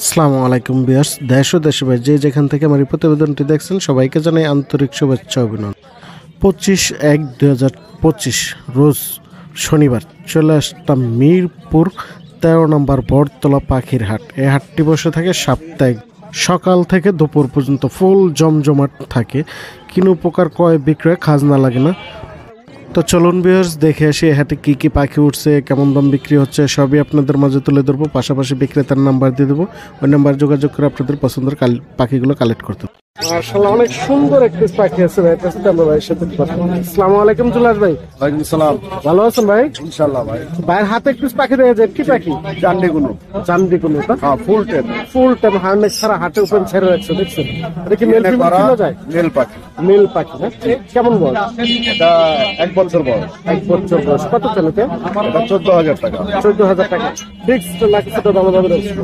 আসসালামু আলাইকুম ভিউয়ার্স, দেশ ও দেশের বাইরে যে যেখান থেকে আমার এই প্রতিবেদনটি দেখছেন সবাইকে জানাই আন্তরিক শুভেচ্ছা অভিনন্দন। 25/1/2025 রোজ শনিবার চলে আসতাম মিরপুর 13 নম্বর বটতলা পাখির হাট। এই হাটটি বসে থাকে সাপ্তাহিক, সকাল থেকে দুপুর পর্যন্ত ফুল জমজমাট থাকে। কিনো প্রকার ক্রয় বিক্রয় খাজনা লাগে না। তো চলুন ভিউয়ার্স, দেখে আসি হাটে কি কি পাখি উঠছে, কেমন দাম বিক্রি হচ্ছে, সবই আপনাদের মাঝে তুলে ধরবো। পাশাপাশি বিক্রেতার নাম্বার দিয়ে দেবো, ওই নাম্বার যোগাযোগ করে আপনাদের পছন্দের পাখিগুলো কালেক্ট করতে। মাশাআল্লাহ, অনেক সুন্দর একটি পাখি আছে ভাই, কাছে আমরা ভাইয়ের সাথে কথা বলবো। আসসালামু আলাইকুম জুলাস ভাই। ওয়ালাইকুম সালাম। ভালো আছেন ভাই? ইনশাআল্লাহ ভাই। ভাইয়ের হাতে একটু পাখি দেখা যায়, কি পাখি? জান্ডিগুলো। জান্ডিগুলো না? হ্যাঁ, ফুল টাইম হার্নেস ছাড়া হাটে উপরে ছেড়ে রাখছে, দেখছেন? এটা কি মেল ফিমেল ছিল যায়? মেল পাখি। মেল পাখি না? কেমন বয়স? এটা 1 বছর বয়স। 1 বছর বয়স। কত চলেছে? এটা 14,000 টাকা। 14,000 টাকা। ফিক্সড নাকি ছোট দামাদামের অপশন?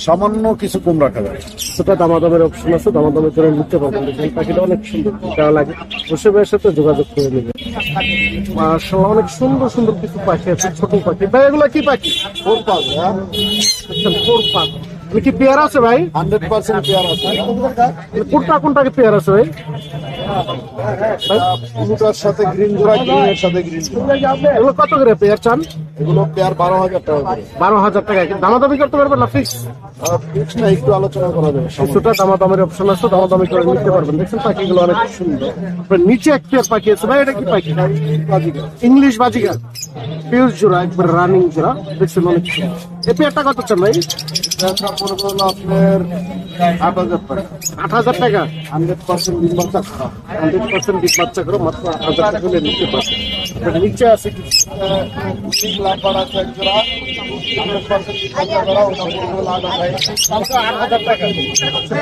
সামান্য কিছু কম রাখা যায়। ছোট দামাদামের অপশন আছে, দামাদামের করে নিতে পারবেন। এই পাখিটা অনেক সুন্দর, দেওয়া লাগে। বসে ভাইয়ের সাথে যোগাযোগ করে নেবেন। মাশাআল্লাহ, অনেক সুন্দর সুন্দর কিছু পাখি আছে, ছোট পাখি। ভাই এগুলা কি পাখি? ফোরপাস। ফোরপাস। কি পেয়ার আছে ভাই? 100% পেয়ার আছে। কোনটাকে পেয়ার আছে ভাই? ব্লুটার সাথে গ্রিন জোড়া, গ্রিনের সাথে গ্রিন জোড়া। এগুলো কত করে পেয়ার চান? এগুলো পেয়ার 12,000 টাকা করে। 12,000 টাকা। দামাদামি করতে পারবেন না? ফিক্স? ফিক্স না, একটু আলোচনা করা যাবে। কিছুটা দামাদামের অপশন আছে, দামাদামি করে নিতে পারবেন। দেখছেন পাখিগুলো অনেক সুন্দর। নিচে এক পেয়ার পাখি আছে ভাই, এটা কি পাখি? ইংলিশ বাজিগার, পিউর জোড়া, একবার রানিং জোড়া। দেখছেন অনেক সুন্দর। এই পেয়ারটা কত চান ভাই? আপনার 8,000 টাকা। 8,000 টাকা। 100% ডিম বাচ্চা করা। 100% ডিম বাচ্চা করে মাত্র 8,000 টাকা হলে নিতে পারবেন। নিচে আছে কিছু লাম্বার আছে এক জোড়া। 100% ডিম বাচ্চা করা। ওটা পড়বে 8,000 টাকা।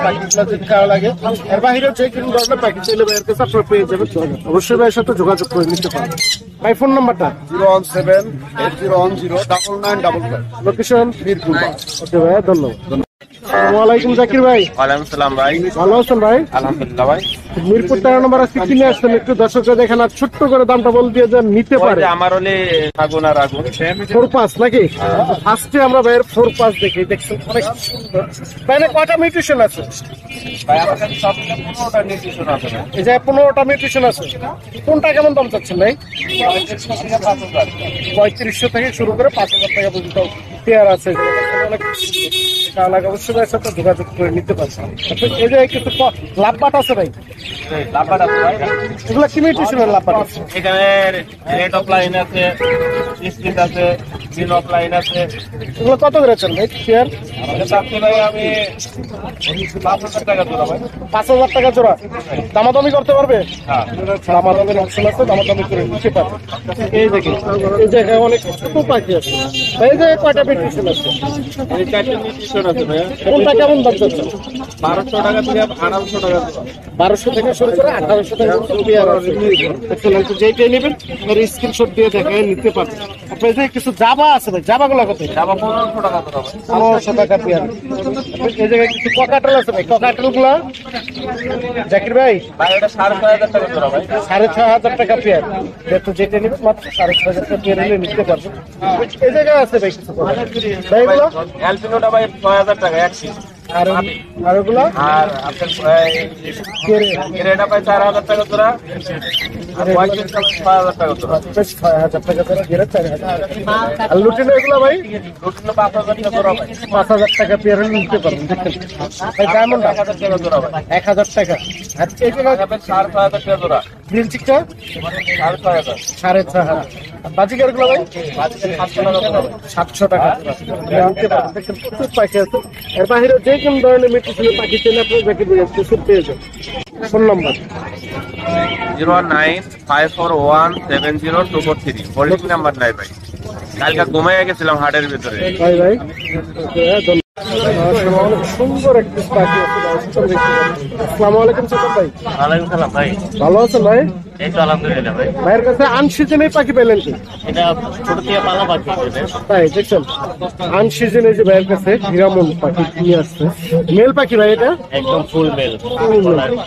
পাখিগুলো যদি খাওয়া লাগে, এর বাইরে যে কোনো ধরনের পাখি চাইলে ভাইয়ের কাছে আপনারা পেয়ে যাবেন। অবশ্যই ভাইয়ের সাথে যোগাযোগ করে নিতে পারবেন। ভাই ফোন নাম্বারটা? 017-8009-55। লোকেশন মিরপুর। ওকে ভাই, ধন্যবাদ। আসসালামু আলাইকুম জাকির ভাই। ওয়ালাইকুম সালাম ভাই। ভালো আছেন ভাই? আলহামদুলিল্লাহ ভাই। মিরপুর 13 নম্বর আজকে কিনে আসছেন, একটু দর্শকরা দেখেন আর ছোট্ট করে দামটা বল দিয়ে যে নিতে পারে। আমার হলে আগুন আর আগুন 4 নাকি? ফার্স্টে আমরা ভাইয়ের 4 দেখি। দেখছেন অনেক সুন্দর। ভাইয়ের কয়টা মিউটেশন আছে? ভাই আমার কাছে সব 15টা নিউট্রিশন আছে ভাই। এই যে 15টা মিউটেশন আছে। কোনটা কেমন দাম চাচ্ছেন ভাই? 3500 থেকে শুরু করে 5,000 টাকা পর্যন্ত পেয়ার আছে। অনেক লাগে, অবশ্যই ভাইয়ের সাথে যোগাযোগ করে নিতে পারছেন। এই যে কিছু লাভবাট আছে ভাই, লাম্বার আছে ভাই। এগুলো কি মিউটেশনের লাভবাট আছে? এখানে রেড অফলাইন আছে, স্প্লিট আছে, গ্রিন অফলাইন আছে। এগুলো কত করে চান ভাই পেয়ার? চাচ্ছি ভাই আমি 5,000 টাকা জোড়া ভাই। 5,000 টাকা জোড়া। দামাদামি করতে পারবে? হ্যাঁ। দামাদামির অপশন আছে, দামাদামি করে নিতে পারবে। এই দেখি, এই জায়গায় অনেক ছোট পাখি আছে। এই যে কয়টা মিউটেশন আছে? এই 4টা নিউট্রিশন আছে ভাই। কোনটা কেমন দাম চাচ্ছেন? 1200 টাকা থেকে 1800 টাকা জোড়া। 1200 থেকে শুরু করে 1800 টাকা পর্যন্ত পেয়ার আছে। দেখুন, যেইটাই নেবেন স্ক্রিনশট দিয়ে দেখে নিতে পারবেন। আপনার যে কিছু জাবা আছে ভাই, জাবাগুলো কত? আবার 1500 টাকা জোড়া ভাই। 1500 টাকা পেয়ার। এই জায়গায় কিছু ককাটেল আছে ভাই, ককাটেল গুলা জাকির ভাই ভাই এটা 6,500 টাকা জোড়া ভাই। 6,500 টাকা পেয়ার। দেখো যেটা নেবেন মাত্র 6,500 টাকা পেয়ার হলে নিতে পারবেন। এই জায়গায় আছে ভাই কিছু ভাই, এগুলো অ্যালপিনোটা ভাই 6,000 টাকা এক পিস। আর ওগুলো আর আপনার গ্রেডা পাই 4,000 টাকা জোড়া, আর হোয়াইট 6,000 টাকা জোড়া। 6,000 টাকা করে গেলে 4,000। আর লুটিনো এগুলো ভাই রুটিনো 5,000 টাকা জোড়া ভাই। 5,000 টাকা পেয়ার হলে নিতে পারবেন। দেখেন ভাই, ডায়মন্ড 1,000 টাকা জোড়া ভাই। 1,000 টাকা। আর এই জায়গায় 6,500 টাকা জোড়া। গ্রিন চিকটা 6,500। 6,500। আর বাজিকার গুলো ভাই 700 টাকা জোড়া ভাই। 700 টাকা নিতে পারবেন। দেখেন প্রচুর পাখি আছে। এর বাইরে যে কোন ধরনের মিউটেশনের পাখি চাইলে আপনি জাকির ভাই প্রচুর পেয়ে যাবেন। ফোন নম্বর 095417024 হোল্ডিং নাম্বার নাই ভাই। কালকে ঘুমাইয়া গেছিলাম হাটের ভিতরে। ভাই ভাই অনেক সুন্দর একটি পাখি আছে। আসসালামু আলাইকুম ছোট ভাই। ওয়ালাইকুম সালাম ভাই। ভালো আছেন ভাই? এই তো আলহামদুলিল্লাহ ভাই। ভাইয়ের কাছে আনসিজনে পাখি পেলেন কি? এটা ছোট থেকে পালা পাখি। তাই দেখছেন আনসিজনে যে ভাইয়ের কাছে হিরামন পাখি নিয়ে আসছে। মেল পাখি ভাই এটা? একদম ফুল মেল।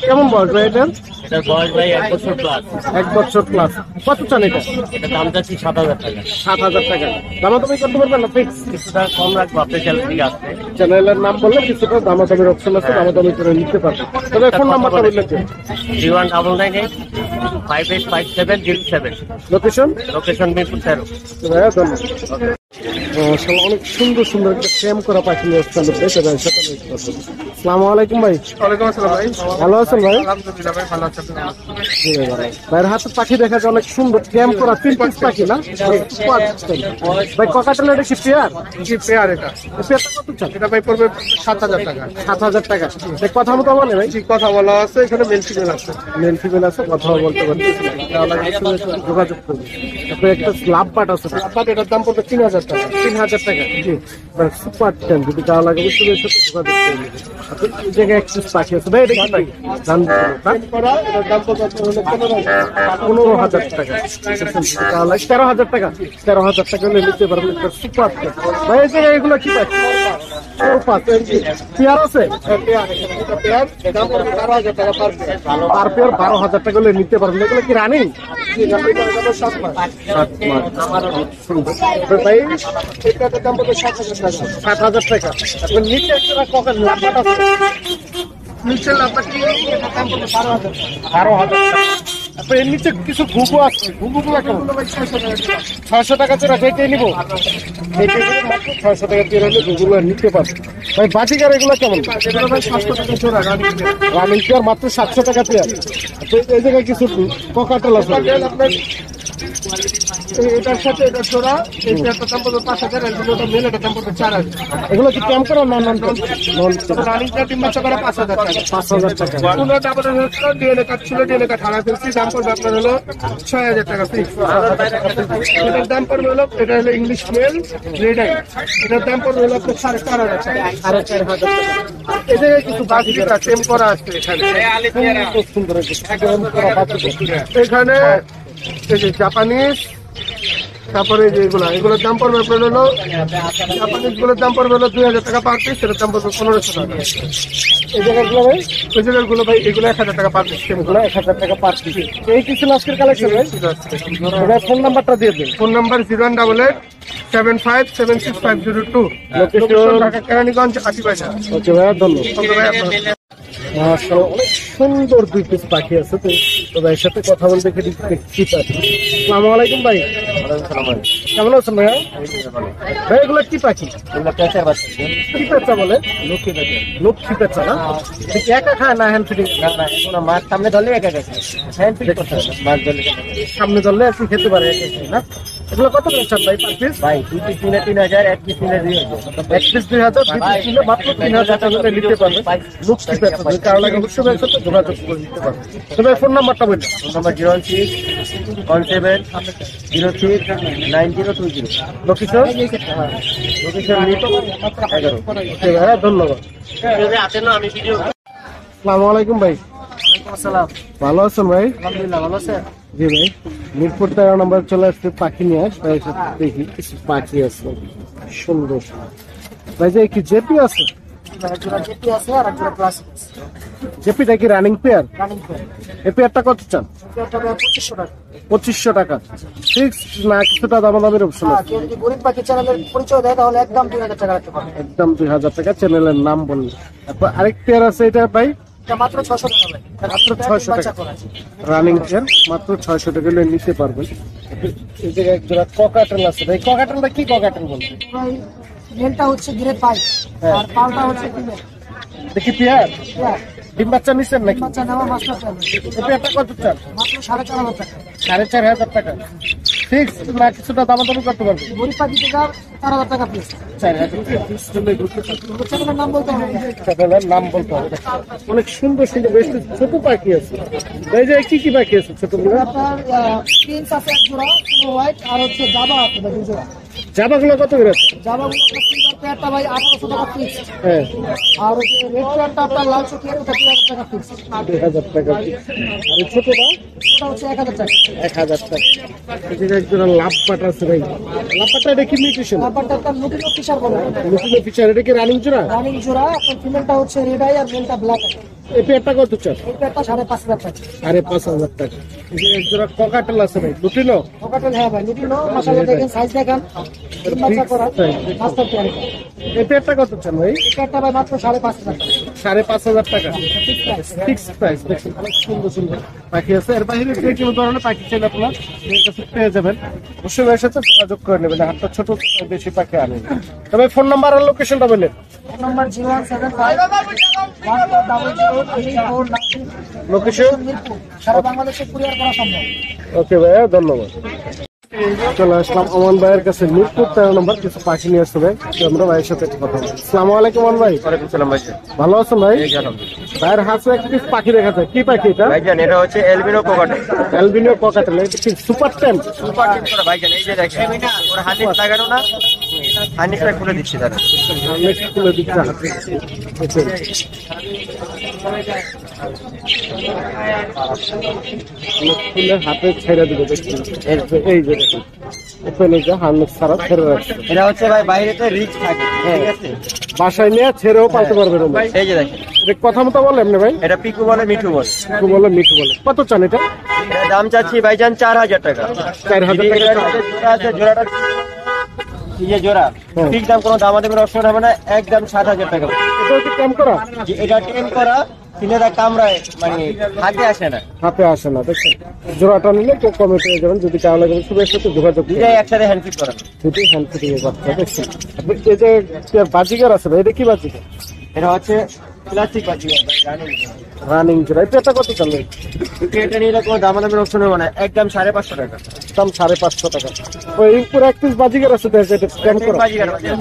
কেমন বয়স ভাই এটা? এটার বয়স ভাই 1 বছর প্লাস। 1 বছর প্লাস। কত চান এটা? এটা দাম চাচ্ছি 7,000 টাকা। 7,000 টাকা। দামাদামি করতে পারবেন না? ফিক্স কিছুটা কম রাখবো, আপনার চ্যানেল থেকে আসছে। চ্যানেলের নাম বললে কিছুটা দামাদামির অপশন আছে, দামাদামি করে নিতে পারবেন। তবে ফোন নাম্বারটা বললেন কি? 01998585707। লোকেশন? লোকেশন মিরপুর 13। ভাইয়া ধন্যবাদ। অনেক সুন্দর সুন্দর একটা ফ্রেম করা পাখি নিয়ে আসতে হবে। আসসালামু আলাইকুম ভাই। ওয়ালাইকুম আসসালাম ভাই। ভালো আছেন ভাই? আলহামদুলিল্লাহ ভাই, ভালো আছেন? জি ভাই, ভালো। ভাইয়ের হাতে পাখি দেখা যায় অনেক সুন্দর ফ্রেম করা 3 পিস পাখি না ভাই? ককাটেল এটা কি পেয়ার? কি পেয়ার এটা? পেয়ারটা কত চান? এটা ভাই পড়বে 7,000 টাকা। 7,000 টাকা। কথা মতো বলে ভাই? কি কথা বলা আছে এখানে? মেল ফিমেল আছে। মেল ফিমেল আছে, কথা বলতে পারছি। যোগাযোগ করবেন। তারপরে একটা স্লাব পাট আছে, আপনার এটার দাম পড়বে 3,000 টাকা। 3,000 টাকা। জি, মানে সুপার টেন যদি কারো লাগে বুঝতে সাথে যোগাযোগ করে নেবেন। আপনি এই জায়গায় এক পিস পাখি আছে ভাই, এটা কি পাখি? জানতে করা এটার দাম পড়বে আপনার হলো 15,000 টাকা। 13,000 টাকা। 13,000 টাকা হলে নিতে পারবেন একটা সুপার টেন। ভাই এই জায়গায় এগুলো কি পাখি? পেয়ার আছে? পেয়ার দাম পড়বে 12,000 টাকা পার পেয়ার। পার পেয়ার 12,000 টাকা হলে নিতে পারবেন। এগুলো কি রানিং? 7 মাস। 7 মাস। ভাই এটার দাম পড়বে 7,000 টাকা। 7,000 টাকা। আপনার নিচে একটা কখন লাম্বাটা আছে? নিচে আপনাকে এটার দাম পড়বে 12,000 টাকা। 12,000 টাকা। আপনার এর নিচে কিছু ঘুঘু আছে, ঘুঘুগুলো কেমন? 600 টাকা। 600 টাকা চোরা সেইটাই নিবো। এইটাই নিবো, মাত্র 600 টাকা চোরা হলে ঘুঘুগুলো নিতে পারবে। ভাই বাজিকার এগুলো কেমন? এগুলো ভাই 700 টাকা জোড়া রানিং পেয়ার। রানিং পেয়ার মাত্র 700 টাকা পেয়ার। তো এই জায়গায় কিছু ককাটেল আছে। আপনার এটার সাথে এটা জোড়া, এই পেয়ারটার দাম পড়বে 5,000, আর এগুলোটা মেল, এটার দাম পড়বে 4,000। এগুলো কি ক্যাম্প করা না? নন রানিং পেয়ার 3 বাচ্চা করে 5,000 টাকা। 5,000 টাকা। কোনো ডাবল হচ্ছে ডিএনএ কার্ড ছিল, ডিএনএ কার্ড হারা ফেলছি, দাম পড়বে আপনার হলো 6,000 টাকা ফিক্স। এটার দাম পড়বে হলো, এটা হলো ইংলিশ মেল রেড আই, এটার দাম পড়বে হলো আপনার 4,500 টাকা। 4,500 টাকা। এই জায়গায় কিছু বাজিকা টেম করা আছে এখানে। খুব সুন্দর একটা ক্যাম্প করা বাজিকার। এখানে এই যে জাপানিজ, তারপরে যে এগুলোর দাম পড়বে আপনার হলো, জাপানিজ গুলোর দাম পড়বে হলো 2,000 টাকা পার পিস, সেটার দাম পড়বে 1,500 টাকা। এই জায়গাগুলো ভাই? ওই জায়গাগুলো ভাই এগুলো 1,000 টাকা পার পিস। এগুলো 1,000 টাকা পার পিস। এই কি ছিল আজকের কালেকশন ভাই? এবার ফোন নাম্বারটা দিয়ে দিন। Phone number 01887576502। Location Dhaka Keraniganj, Ashibasa. Okay ভাইয়া, ধন্যবাদ। ওকে ভাই, আপনার মাশাআল্লাহ, অনেক সুন্দর 2 পিস পাখি আছে। তো ভাইয়ের সাথে কথা বলতে দেখি পাচ্ছি। আসসালামু আলাইকুম ভাই। কেমন আছেন ভাইয়া? ভাই এগুলো কি পাখি? কি পেঁচা বলে? লক্ষ্মী পেঁচা না? এটা কি একা খায় না হ্যান্ড ফিডিং? মাছ সামনে ধরলে একা গেছে, হ্যান্ড ফিট করতে হবে, মাছ ধরলে সামনে ধরলে আর কি খেতে পারে না? এগুলো কত করে চান ভাই পার পিস? ভাই 2 পিস নিলে 3,000, 1 পিস নিলে 2,000। 1 পিস 2,000, 2 পিস নিলে মাত্র 3,000 টাকা করে নিতে পারবে। লক্ষ্মী পেঁচা, কারো লাগে অবশ্যই ভাইয়ের সাথে যোগাযোগ করে নিতে পারবে। তবে ফোন নাম্বারটা বলুন। Phone number 01617069020। Location? Location Mirpur 11। ওকে ভাইয়া, ধন্যবাদ। আসসালামু আলাইকুম ভাই। ভালো আছেন ভাই? আলহামদুলিল্লাহ, ভালো আছে। জি ভাই, মিরপুর 13 নম্বর চলে আসছে পাখি নিয়ে। ভাইয়ের সাথে দেখি কিছু পাখি আছে সুন্দর। ভাই যে কি জেপি আছে? জেপিটা কি রানিং পেয়ার? এই পেয়ারটা কত চান? 2,500 টাকা। ফিক্স না কিছুটা দামাদামের অপশন আছে? গরিব পাখি চ্যানেলের পরিচয় দেয় তাহলে একদম 2,000 টাকা রাখতে পারবে। একদম 2,000 টাকা চ্যানেলের নাম বললে। তারপর আরেক পেয়ার আছে, এটা ভাই এটা মাত্র 600 টাকা ভাই। মাত্র 600 বাচ্চা টাকা। করা আছে। রানিং পেয়ার মাত্র 600 টাকা হলে নিতে পারবেন। এই জায়গায় এক জোড়া ককাটেল আছে ভাই। ককাটেলটা কি ককাটেল বলতে? ভাই মেলটা হচ্ছে গ্রেড 5 আর পালটা হচ্ছে ফিমেল। দেখি পেয়ার ডিম বাচ্চা নিচ্ছেন নাকি? বাচ্চা নেওয়া মাস্টার চাল এই পেয়ারটা কত চান? মাত্র 4,500 টাকা। 4,500 টাকা। ফিক্স না কিছুটা দামাদামি করতে পারবেন? গরিব পাখি থেকে 4,000 টাকা পিস। 4,000 ফিক্স হলে ঢুকতে পারবেন। চ্যানেলের নাম বলতে হবে। চ্যানেলের নাম বলতে হবে। অনেক সুন্দর সুন্দর বেশ কিছু ছোট পাখি আছে। এই যে কি কি পাখি আছে ছোটগুলো? আপনার প্রিন্স আছে এক জোড়া, স্নো হোয়াইট, আর হচ্ছে জাবা আছে ভাই 2 জোড়া। জামাগুলো কত করে আছে? জাবাগুলো আপনার সিলভার পেয়ারটা ভাই 1800 টাকা ফিক্স। হ্যাঁ, আর হচ্ছে রেড পেয়ারটা আপনার লাল চোখের ওটা 2000 টাকা ফিক্স। 2000 টাকা। আর এই ছোটটা ওটা হচ্ছে 1000 টাকা। 1000 টাকা। এদিকে একজোড়া লাভ পাটা আছে ভাই। লাভ পাটা এটা কি মিউটেশন? ব্যাপারটা আপনার লুটিনো ফিশার বলে। লুটিনো ফিচার, এটা কি রানিং জোড়া? রানিং জোড়া, আপনার ফিমেলটা হচ্ছে রেড আই আর মেলটা ব্ল্যাক আই। এই পেয়ারটা কত চাষ? এই পেয়ারটা 5500 টাকা। 5000 টাকা। এদিকে একজোড়া ককাটেল আছে ভাই, লুটিনো। ওকাটেল হ্যাঁ ভাই, লুটিনো মাশাআল্লাহ দেখেন, সাইজ দেখেন, তিন বাচ্চা করা মাস্টার পেয়ার। এই পেয়ারটা কত চান ভাই? এই পেয়ারটা ভাই মাত্র 5500 টাকা। 5500 টাকা ফিক্সড প্রাইস। দেখুন অনেক সুন্দর সুন্দর পাখি আছে। এর বাইরে যে কোনো ধরনের পাখি চাইলে আপনার এর কাছে পেয়ে যাবেন। অবশ্যই এর সাথে যোগাযোগ করে নেবেন, হাতটা ছোট বেশি পাখি আনেন। তবে ফোন নাম্বার আর লোকেশনটা বলেন। Phone number 0175 location Mirpur. সারা বাংলাদেশে কুরিয়ার করা সম্ভব। ওকে ভাইয়া, ধন্যবাদ। চলে আসলাম অমন ভাইয়ের কাছে, মিরপুর 13 নম্বর। কিছু পাখি নিয়ে আসছে ভাই, তো আমরা ভাইয়ের সাথে একটু কথা বলি। আসসালামু আলাইকুম অমন ভাই। ওয়ালাইকুম সালাম ভাই। ভালো আছেন ভাই? ভাইয়ের হাতে একটা কিছু পাখি দেখা যায়, কি পাখি এটা? ভাইজান এটা হচ্ছে এলবিনো কোকাটেল। Albino cockatiel. এটা কি সুপার ট্যাম্প? সুপার টিপ করে ভাইজান, এই যে দেখেন ওর হানিস লাগানো না, হানিসটা খুলে দিচ্ছি তারা। অনেক খুলে দিচ্ছে হাতে। দেখুন। অনেক খুলে হাতে ছেড়ে দিবে, দেখুন। এই যে দেখুন, ওপেনে যে হার্নেস ছাড়া ছেড়ে রাখছে। এটা হচ্ছে ভাই বাইরেতে রিস্ক থাকে, ঠিক আছে? বাসায় নিয়ে ছেড়েও পালতে পারবে না ভাই। এই যে দেখেন, এটা কথা মতো বলে এমনি ভাই? এটা পিকু বলে মিঠু বলে। একটু বলে মিঠু বলে। কত চান এটা? এটার দাম চাচ্ছি ভাইজান 4000 টাকা। 4000 টাকা। এটার মধ্যে জোড়া আছে, জোড়াটা এই যে জোড়া হ্যাঁ। ঠিক দাম, কোনো দামাদামির অপশন হবে না, একদম 7000 টাকা। এটা কি কম করা? যে এটা টেন করা, সিলেদা কামড়ায়, মানে হাতে আসে না। হাতে আসে না, দেখছেন। জোড়াটা নিলে তো কমে পেয়ে যাবেন। যদি টাকা লাগে শুধু এর সাথে যোগাযোগ করুন। দুইটাই একসাথে হ্যান্ড ফিট করা। দুটি হ্যান্ড ফিটিং এর বাচ্চা, দেখছেন। আপনি এই যে বাজিকার আছে ভাই, এটা কি বাজিকার? এটা হচ্ছে প্লাস্টিক বাজি জানেন। রানিং জোড়া। এই পেয়ারটা কত চান ভাই? এটা নিলে কোনো দামাদামির অপশন হবে না, একদম 550 টাকা। দাম 550 টাকা। ওই উপরে এক পিস বাজিকার আছে, দেখেন এটা ট্যাম্প করা। বাজিগার বাজিগার।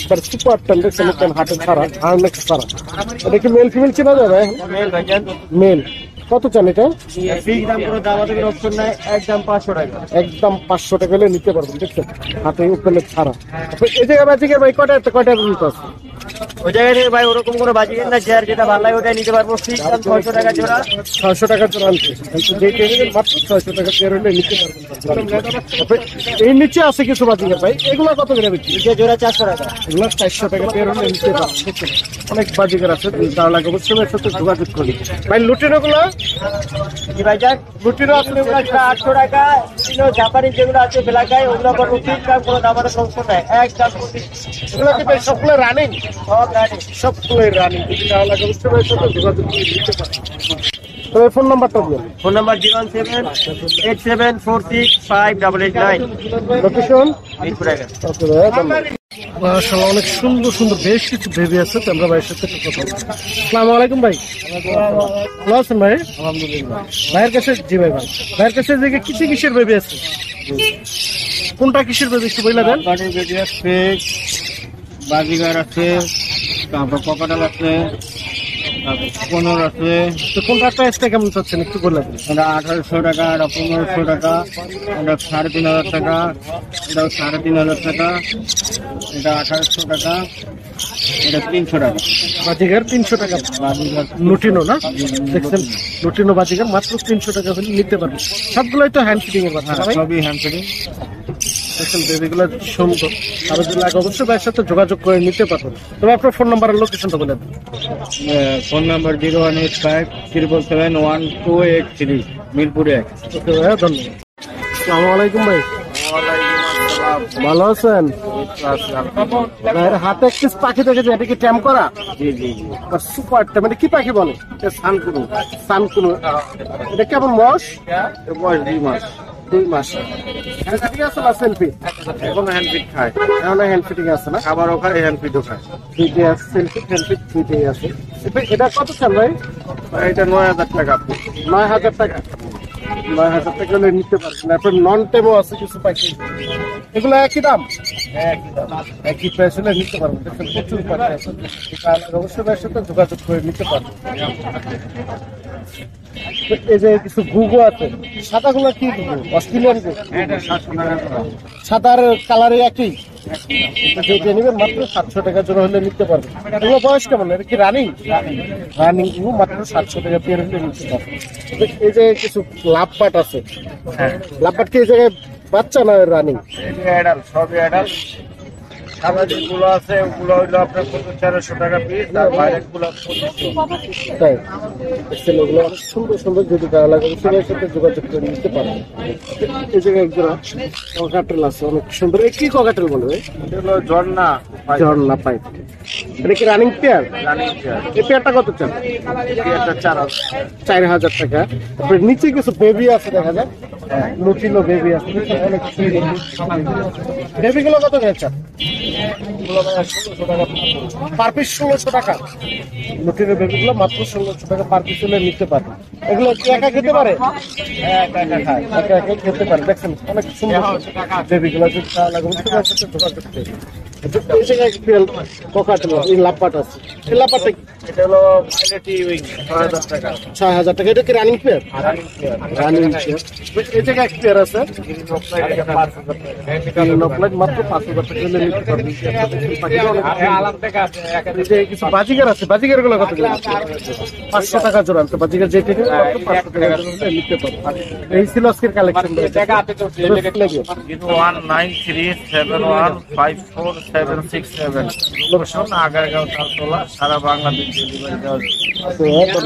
তার সুপার ট্যাম্প, দেখছেন। ট্যাম্প হাতে ছাড়া, হার্নেস ছাড়া। এটা কি মেল ফিমেল চেনা যাবে? মেল ভাইজান, মেল। কত চান এটা? ফিক্স দাম, কোনো দামাদামির অপশন নাই, একদম 500 টাকা। একদম 500 টাকা হলে নিতে পারবেন, দেখছেন। হাতে উপরে ছাড়া। আপনি এই জায়গায় বাজিকার ভাই কয়টা পর্যন্ত আছে? ওই জায়গায় থেকে ভাই ওরকম কোনো বাজিগার না, যার যেটা ভালো লাগে ওটাই নিতে পারবো। ফিক্স দাম 600 টাকা জোড়া। 600 টাকা জোড়া আনছে। কিন্তু যে টেবিলের মাত্র 600 টাকা পেয়ার হলে নিতে পারবেন। আপনি এই নিচে আছে কিছু বাজিকার ভাই, এগুলো কত করে বিক্রি? এই যে জোড়া 400 টাকা। এগুলো 400 টাকা পেয়ার হলে নিতে পারবেন, দেখছেন। অনেক বাজিকার আছে, তার লাগে অবশ্যই এর সাথে যোগাযোগ করি ভাই। লুটিনো গুলো, জি ভাইজান, লুটিনো আপনি ওগুলো 800 টাকা কিলো। জাপানি যেগুলো আছে বেলাকায়, ওগুলো করবো ফিক্স দাম, কোনো দামাদামির অপশন নাই, একদম 25। এগুলো কি ভাই সবগুলো রানিং? সব রানি। সবগুলোই রানিং। যদি টাকা লাগে অবশ্যই এর সাথে যোগাযোগ করে নিতে পারবেন। তবে ফোন নাম্বারটা বলুন। Phone number 01787465889। লোকেশন মিরপুর 11। ওকে ভাই, ধন্যবাদ। মাশাআল্লাহ, অনেক সুন্দর সুন্দর বেশ কিছু বেবি আছে, তো আমরা ভাইয়ের সাথে একটু কথা বলবো। আসসালামু আলাইকুম ভাই। ভালো আছেন ভাই? আলহামদুলিল্লাহ। ভাইয়ের কাছে, জি ভাই ভাই, ভাইয়ের কাছে যে কিসের বেবি আছে? কোনটা কিসের বেবি একটু বলে দেন। বাড়ির বেবি আছে, বাজিগার আছে, তারপর ককাটাল আছে, তারপর কোনর আছে। তো কোনটা প্রাইসটা কেমন চাচ্ছেন একটু বলে দেন। এটা 1800 টাকা, এটা 1500 টাকা, এটা 3500 টাকা, এটাও 3500 টাকা, এটা 1800 টাকা, এটা 300 টাকা। বাজিগার 300 টাকা। বাজিগার লুটিনো না, দেখছেন। লুটিনো বাজিগার মাত্র 300 টাকা হলে নিতে পারবেন। সবগুলোই তো হ্যান্ড ফিটিং এর বাচ্চা না ভাই? সবই হ্যান্ড ফিটিং। দেখছেন বেবিগুলো সুন্দর। আর যদি লাগে অবশ্যই ভাইয়ের সাথে যোগাযোগ করে নিতে পারবেন। তবে আপনার ফোন নাম্বার আর লোকেশনটা বলে দেন। Phone number 01857771283, Mirpur 1। ওকে ভাইয়া, ধন্যবাদ। আসসালামু আলাইকুম ভাই। ভালো আছেন? ভাইয়ের হাতে এক পিস পাখি দেখেছে, এটা কি ট্যাম্প করা? জি জি জি। সুপার ট্যাম্প। এটা কি পাখি বলে? সানকুনু। সানকুনু। এটা কেমন বয়স? বয়স 2 মাস। 2 মাস। হ্যান্ড ফিটিং আছে না সেলফি? এখন হ্যান্ড ফিট খায়, এখন হ্যান্ড ফিটিং আছে না? খাবারও খায়, হ্যান্ড ফিটও খায়। দুইটা আছে, সেলফি হ্যান্ড ফিট দুইটাই আছে। এটা কত চান ভাই? এটা 9000 টাকা। 9000 টাকা। 9000 টাকা হলে নিতে পারবেন। তারপর নন টেমও আছে কিছু পাখি, এগুলো একই দাম, একই প্রাইস হলে নিতে পারবেন। দেখবেন প্রচুর পাখি আছে, তাহলে অবশ্যই ভাইয়ের সাথে যোগাযোগ করে নিতে পারবেন। এই যে কিছু গুগো আছে, সাদাগুলো কি গুগো? অস্ট্রেলিয়ান গুগো। এটা 700 টাকা জোড়া। সাদার কালারে একই, যেটা নেবেন মাত্র 700 টাকা জোড়া হলে নিতে পারবেন। এগুলো বয়স কেমন? এটা কি রানিং? রানিং গুগো মাত্র 700 টাকা পেয়ার হলে নিতে পারবেন। এই যে কিছু লাভ পাট আছে, লাভ পাট কি এই জায়গায় বাচ্চা না রানিং? অ্যাডাল, সবই অ্যাডাল। সাদা যেগুলো আছে ওগুলো হইলো আপনার 1300 টাকা পিস, আর বাইরের গুলো 2500। তাই দেখছেন, এগুলো অনেক সুন্দর সুন্দর, যদি ভালো লাগে অবশ্যই সাথে যোগাযোগ করে নিতে পারবেন। এই জায়গায় একজোড়া ককাটেল আছে অনেক সুন্দর। এই কি ককাটেল বলবে? এটা হলো ঝর্ণা ঝর্ণা পাইপ। এটা কি রানিং পেয়ার? Running chair. এই পেয়ারটা কত চান? এটা 4000। 4000 টাকা। তারপরে নিচে কিছু বেবি আছে দেখা যায়, লুটিনো বেবি আছে, অনেক বেবি গুলো কত করে চান? পার পিস 1600 টাকা। লুটিনো বেবি গুলো মাত্র 1600 টাকা পার পিস হলে নিতে পারে। এগুলো কি একা খেতে পারে? একা একা খায়। একা একা খেতে পারে। দেখছেন অনেক সুন্দর বেবি গুলো, যদি ভালো লাগে অবশ্যই সাথে যোগাযোগ করবেন। এই জায়গায় ককাটেল এই লাপাট আছে, এই লাপাটটা এটা হলো ভাইলেটি উইং, 6000 টাকা। 6000 টাকা। এটা কি running pair? Running chair. Running pair. এই জায়গায় এক পেয়ার আছে, এটা 5000 টাকা। মাত্র 5000 টাকা হলে নিতে পারবেন। আলাম টাকা আছে। এই যে কিছু বাজিগার আছে, বাজিগার গুলো কত করে? 500 টাকা জোড়া আছে বাজিগার, যে থেকে মাত্র 500 টাকা জোড়া হলে নিতে পারবেন। এই ছিল আজকের কালেকশন। 01937154767 লোকেশন আগারগাঁও, তালতলা, সারা বাংলাদেশ ডেলিভারি দেওয়া যায়। ধন্যবাদ।